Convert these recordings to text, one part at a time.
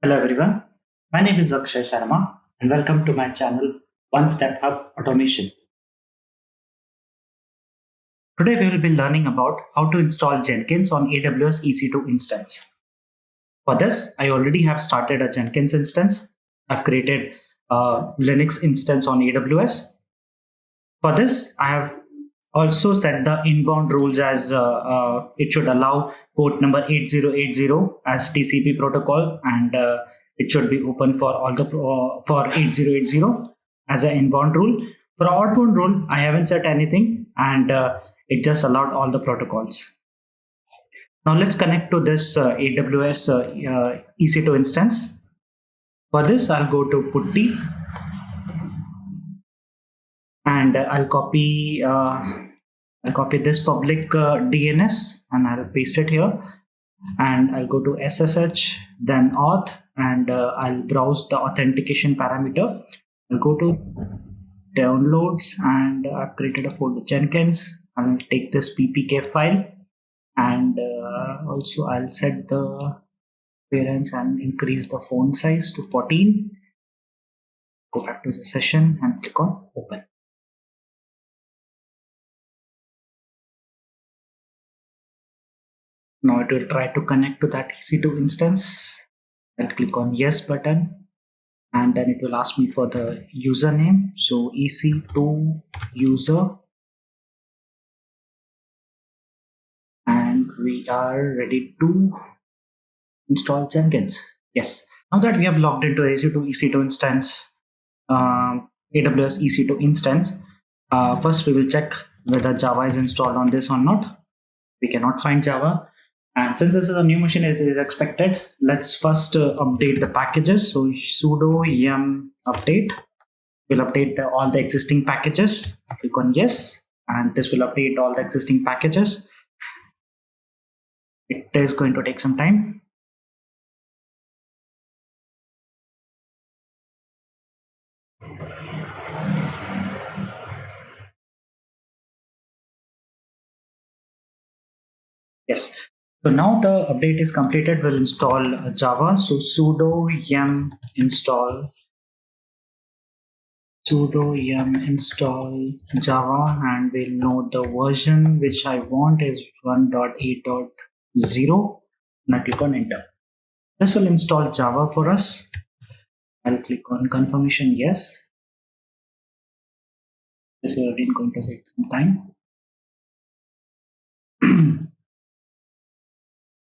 Hello everyone, my name is Akshay Sharma and welcome to my channel One Step Hub Automation. Today we will be learning about how to install Jenkins on AWS EC2-Instance. For this, I already have started a Jenkins instance. I've created a Linux instance on AWS. For this, I have also set the inbound rules as it should allow port number 8080 as TCP protocol, and it should be open for all the for 8080 as an inbound rule. For outbound rule, I haven't set anything, and it just allowed all the protocols. Now let's connect to this AWS EC2 instance. For this, I'll go to putty, and I'll copy this public DNS and I'll paste it here, and I'll go to SSH, then auth, and I'll browse the authentication parameter. I'll go to downloads, and I've created a folder Jenkins. I'll take this ppk file, and also I'll set the appearance and increase the font size to 14. Go back to the session and click on open. Now it will try to connect to that EC2 instance. I'll click on yes button, and then it will ask me for the username. So EC2 user, and we are ready to install Jenkins. Yes. Now that we have logged into EC2 instance, AWS EC2 instance, first we will check whether Java is installed on this or not. We cannot find Java. And since this is a new machine, it is expected. Let's first update the packages. So sudo yum update will update all the existing packages. Click on yes, and this will update all the existing packages. It is going to take some time. Yes. So now the update is completed. We'll install Java. So sudo yum install Java, and we'll know the version which I want is 1.8.0, and I click on enter. This will install Java for us. I'll click on confirmation yes. This will again going to take some time.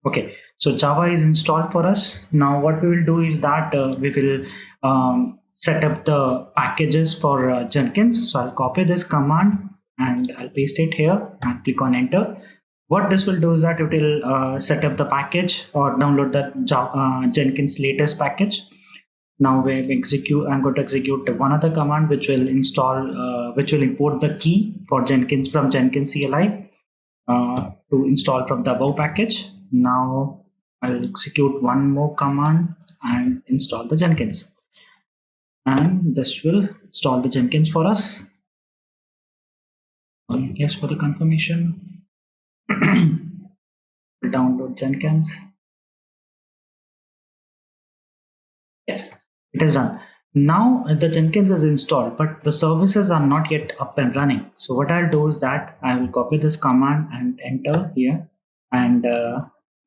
Okay, so Java is installed for us. Now what we will do is that we will set up the packages for Jenkins. So I'll copy this command and I'll paste it here and click on enter. What this will do is that it will set up the package or download the Jenkins latest package. Now I'm going to execute one other command which will import the key for Jenkins from Jenkins CLI to install from the above package. Now I'll execute one more command and install the Jenkins, and this will install the Jenkins for us. Yes, for the confirmation. Download Jenkins. Yes, it is done. Now the Jenkins is installed, but the services are not yet up and running. So what I'll do is that I will copy this command and enter here, and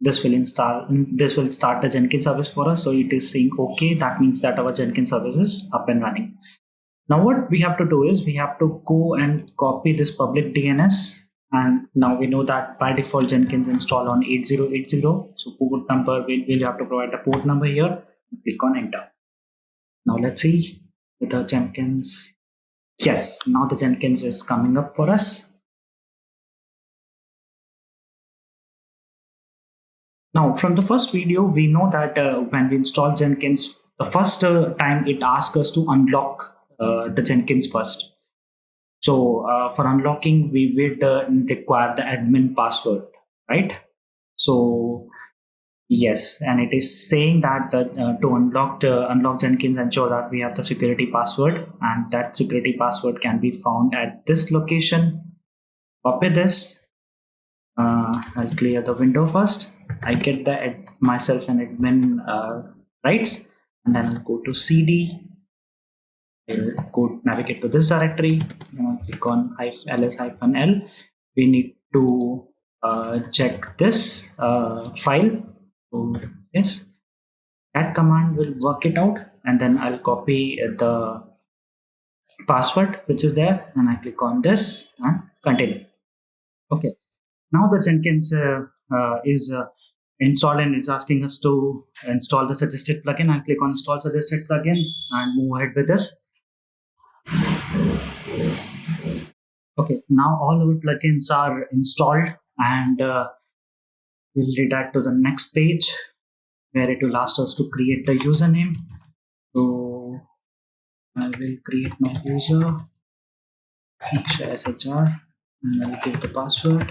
this will start the Jenkins service for us. So it is saying okay, that means that our Jenkins service is up and running. Now what we have to do is we have to go and copy this public DNS, and now we know that by default Jenkins install on 8080. So port number, we'll have to provide a port number here. Click on enter. Now let's see the Jenkins. Yes, now the Jenkins is coming up for us. Now from the first video, we know that when we install Jenkins, the first time it asks us to unlock the Jenkins first. So for unlocking, we would require the admin password, right? So yes, and it is saying that to unlock Jenkins, ensure that we have the security password, and that security password can be found at this location. Copy this. I'll clear the window first. I get myself an admin writes, and then I'll go to cd. I'll go navigate to this directory. Click on ls-l. We need to check this file. So yes, that command will work it out, and then I'll copy the password which is there, and I click on this and continue. Okay, now the Jenkins is installed, and it's asking us to install the suggested plugin. I click on install suggested plugin and move ahead with this. Okay, now all our plugins are installed, and we'll redirect to the next page where it will ask us to create the username. So I will create my user, SHR, and I'll give the password.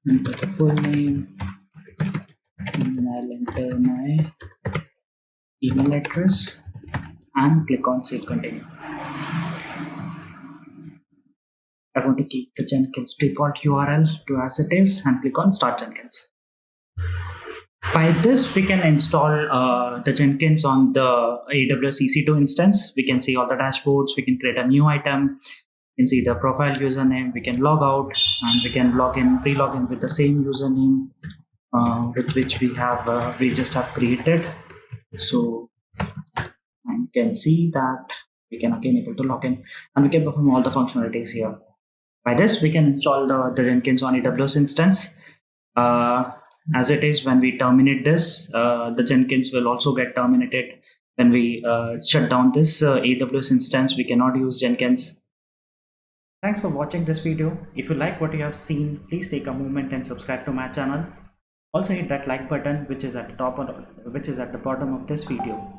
Enter the full name, and then I'll enter my email address and click on save continue. I want to keep the Jenkins default URL to as it is and click on start Jenkins. By this, we can install the Jenkins on the AWS EC2 instance. We can see all the dashboards. We can create a new item. We can see the profile username. We can log out, and we can log in, pre-log in with the same username with which we just have created. So you can see that we can again able to log in, and we can perform all the functionalities here. By this, we can install the Jenkins on AWS instance. As it is, when we terminate this, the Jenkins will also get terminated. When we shut down this AWS instance, we cannot use Jenkins. Thanks for watching this video. If you like what you have seen, please take a moment and subscribe to my channel. Also hit that like button, which is at the top which is at the bottom of this video.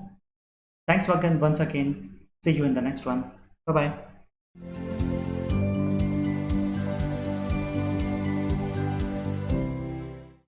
Thanks again once again. See you in the next one. Bye bye.